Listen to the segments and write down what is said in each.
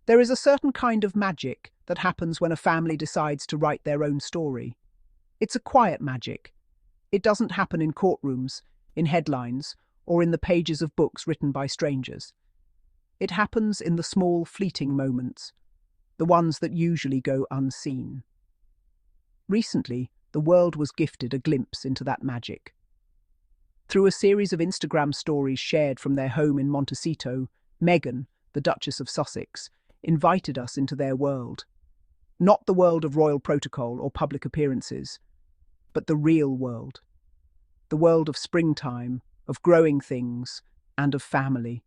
There is a certain kind of magic that happens when a family decides to write their own story. It's a quiet magic. It doesn't happen in courtrooms, in headlines, or in the pages of books written by strangers. It happens in the small, fleeting moments, the ones that usually go unseen. Recently, the world was gifted a glimpse into that magic. Through a series of Instagram stories shared from their home in Montecito, Meghan, the Duchess of Sussex, invited us into their world. Not the world of royal protocol or public appearances, but the real world. The world of springtime, of growing things, and of family.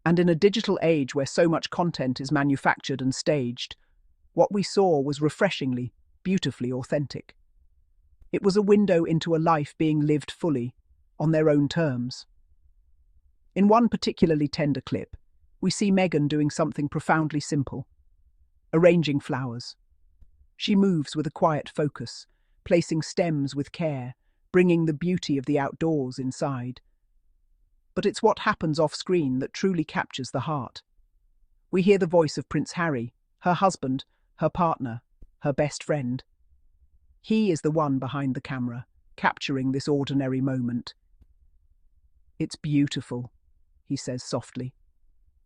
And in a digital age where so much content is manufactured and staged, what we saw was refreshingly, beautifully authentic. It was a window into a life being lived fully, on their own terms. In one particularly tender clip, we see Meghan doing something profoundly simple: arranging flowers. She moves with a quiet focus, placing stems with care, bringing the beauty of the outdoors inside. But it's what happens off-screen that truly captures the heart. We hear the voice of Prince Harry, her husband, her partner, her best friend. He is the one behind the camera, capturing this ordinary moment. "It's beautiful," he says softly.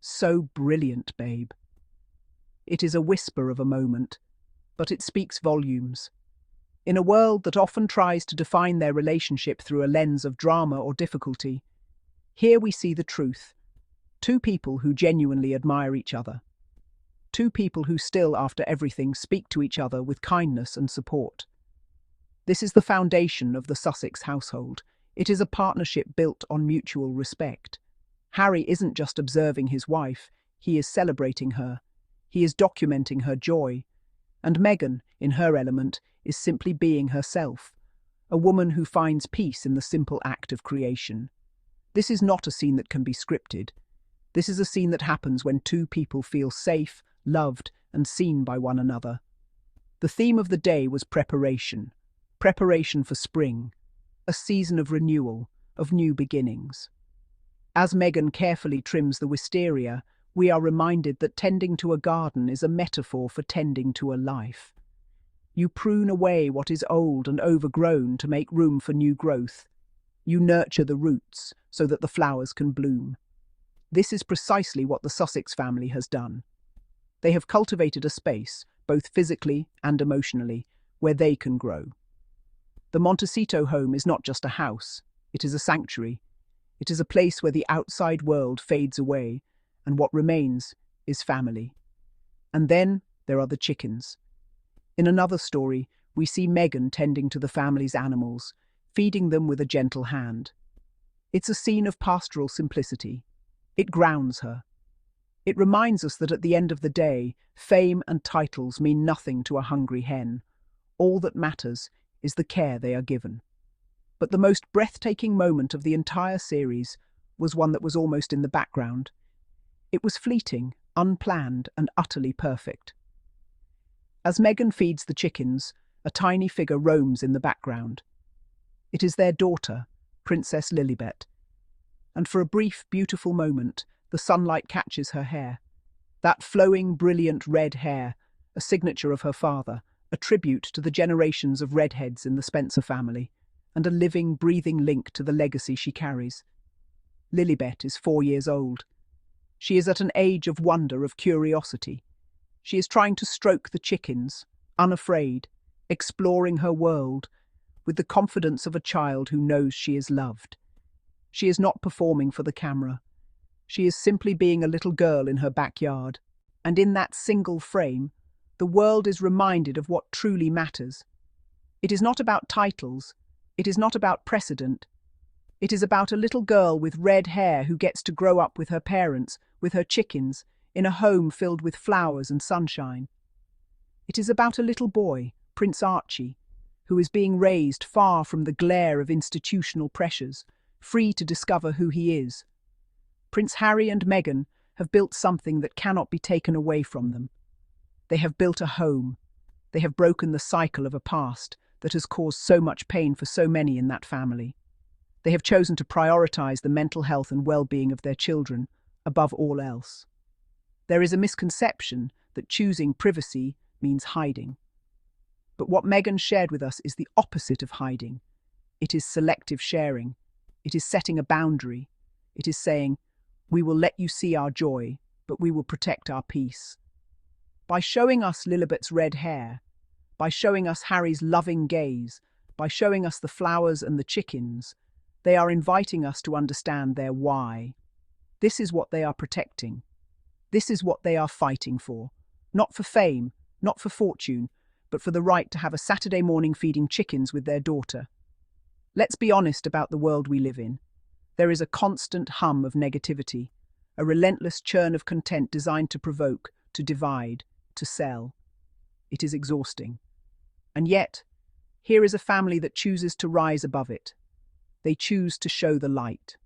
"So brilliant, babe." It is a whisper of a moment, but it speaks volumes. In a world that often tries to define their relationship through a lens of drama or difficulty, here we see the truth. Two people who genuinely admire each other. Two people who still, after everything, speak to each other with kindness and support. This is the foundation of the Sussex household. It is a partnership built on mutual respect. Harry isn't just observing his wife, he is celebrating her. He is documenting her joy. And Meghan, in her element, is simply being herself, a woman who finds peace in the simple act of creation. This is not a scene that can be scripted. This is a scene that happens when two people feel safe, loved, and seen by one another. The theme of the day was preparation. Preparation for spring, a season of renewal, of new beginnings. As Meghan carefully trims the wisteria, we are reminded that tending to a garden is a metaphor for tending to a life. You prune away what is old and overgrown to make room for new growth. You nurture the roots so that the flowers can bloom. This is precisely what the Sussex family has done. They have cultivated a space, both physically and emotionally, where they can grow. The Montecito home is not just a house, it is a sanctuary. It is a place where the outside world fades away, and what remains is family. And then there are the chickens. In another story, we see Meghan tending to the family's animals, feeding them with a gentle hand. It's a scene of pastoral simplicity. It grounds her. It reminds us that at the end of the day, fame and titles mean nothing to a hungry hen. All that matters is the care they are given. But the most breathtaking moment of the entire series was one that was almost in the background. It was fleeting, unplanned, and utterly perfect. As Meghan feeds the chickens, a tiny figure roams in the background. It is their daughter, Princess Lilibet. And for a brief, beautiful moment, the sunlight catches her hair. That flowing, brilliant red hair, a signature of her father, a tribute to the generations of redheads in the Spencer family, and a living, breathing link to the legacy she carries. Lilibet is 4 years old. She is at an age of wonder, of curiosity. She is trying to stroke the chickens, unafraid, exploring her world, with the confidence of a child who knows she is loved. She is not performing for the camera. She is simply being a little girl in her backyard. And in that single frame, the world is reminded of what truly matters. It is not about titles. It is not about precedent. It is about a little girl with red hair who gets to grow up with her parents, with her chickens, in a home filled with flowers and sunshine. It is about a little boy, Prince Archie, who is being raised far from the glare of institutional pressures, free to discover who he is. Prince Harry and Meghan have built something that cannot be taken away from them. They have built a home. They have broken the cycle of a past that has caused so much pain for so many in that family. They have chosen to prioritize the mental health and well-being of their children above all else. There is a misconception that choosing privacy means hiding. But what Meghan shared with us is the opposite of hiding. It is selective sharing. It is setting a boundary. It is saying, we will let you see our joy, but we will protect our peace. By showing us Lilibet's red hair, by showing us Harry's loving gaze, by showing us the flowers and the chickens, they are inviting us to understand their why. This is what they are protecting. This is what they are fighting for. Not for fame, not for fortune, but for the right to have a Saturday morning feeding chickens with their daughter. Let's be honest about the world we live in. There is a constant hum of negativity, a relentless churn of content designed to provoke, to divide, to sell. It is exhausting. And yet, here is a family that chooses to rise above it. They choose to show the light.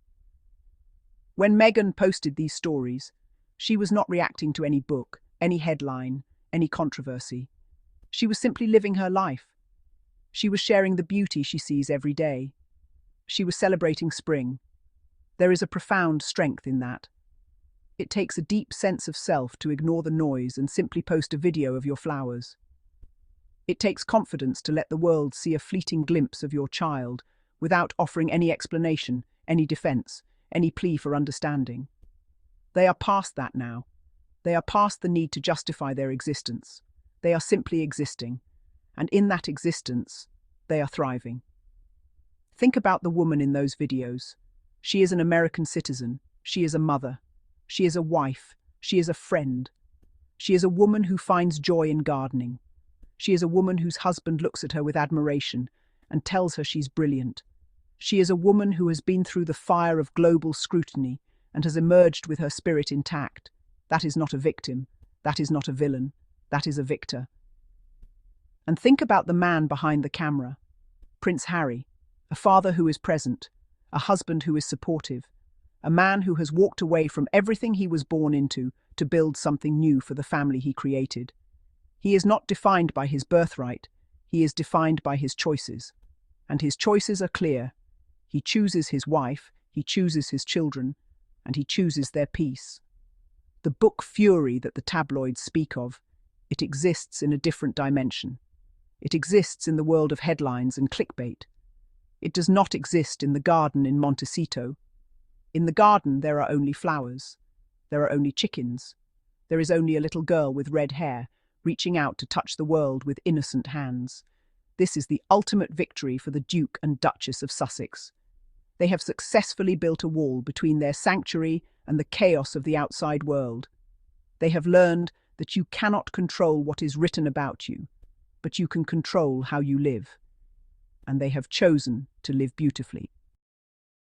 When Meghan posted these stories, she was not reacting to any book, any headline, any controversy. She was simply living her life. She was sharing the beauty she sees every day. She was celebrating spring. There is a profound strength in that. It takes a deep sense of self to ignore the noise and simply post a video of your flowers. It takes confidence to let the world see a fleeting glimpse of your child without offering any explanation, any defense, any plea for understanding. They are past that now. They are past the need to justify their existence. They are simply existing, and in that existence, they are thriving. Think about the woman in those videos. She is an American citizen. She is a mother. She is a wife. She is a friend. She is a woman who finds joy in gardening. She is a woman whose husband looks at her with admiration and tells her she's brilliant. She is a woman who has been through the fire of global scrutiny and has emerged with her spirit intact. That is not a victim. That is not a villain. That is a victor. And think about the man behind the camera. Prince Harry, a father who is present, a husband who is supportive, a man who has walked away from everything he was born into to build something new for the family he created. He is not defined by his birthright, he is defined by his choices. And his choices are clear. He chooses his wife, he chooses his children, and he chooses their peace. The book fury that the tabloids speak of, it exists in a different dimension. It exists in the world of headlines and clickbait. It does not exist in the garden in Montecito. In the garden there are only flowers. There are only chickens. There is only a little girl with red hair, reaching out to touch the world with innocent hands. This is the ultimate victory for the Duke and Duchess of Sussex. They have successfully built a wall between their sanctuary and the chaos of the outside world. They have learned that you cannot control what is written about you, but you can control how you live. And they have chosen to live beautifully.